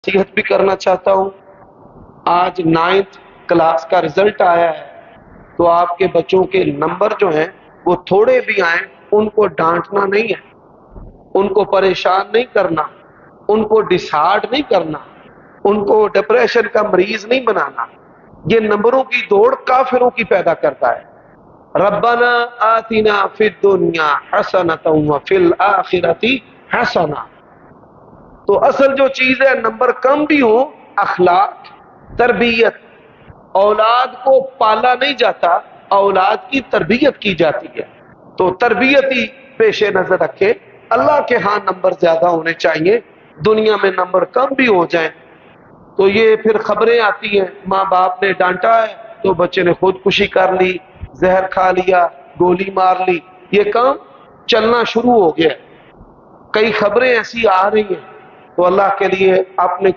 नसीहत भी करना चाहता हूँ। आज 9th क्लास का रिजल्ट आया है, तो आपके बच्चों के नंबर जो हैं वो थोड़े भी आए, उनको डांटना नहीं है, उनको परेशान नहीं करना, उनको डिसहार्ड नहीं करना, उनको डिप्रेशन का मरीज नहीं बनाना। ये नंबरों की दौड़ काफिरों की पैदा करता है। रब्बना आतिना फिद दुनिया हसनतम व फिल आखिरती हसना। तो असल जो चीज है, नंबर कम भी हो, अखलाक, तरबियत, औलाद को पाला नहीं जाता, औलाद की तरबियत की जाती है। तो तरबियत ही पेश नजर रखे। अल्लाह के यहाँ नंबर ज्यादा होने चाहिए, दुनिया में नंबर कम भी हो जाएं तो ये फिर खबरें आती हैं, माँ बाप ने डांटा है तो बच्चे ने खुदकुशी कर ली, जहर खा लिया, गोली मार ली, ये काम चलना शुरू हो गया। कई खबरें ऐसी आ रही हैं, तो अल्लाह के लिए अपने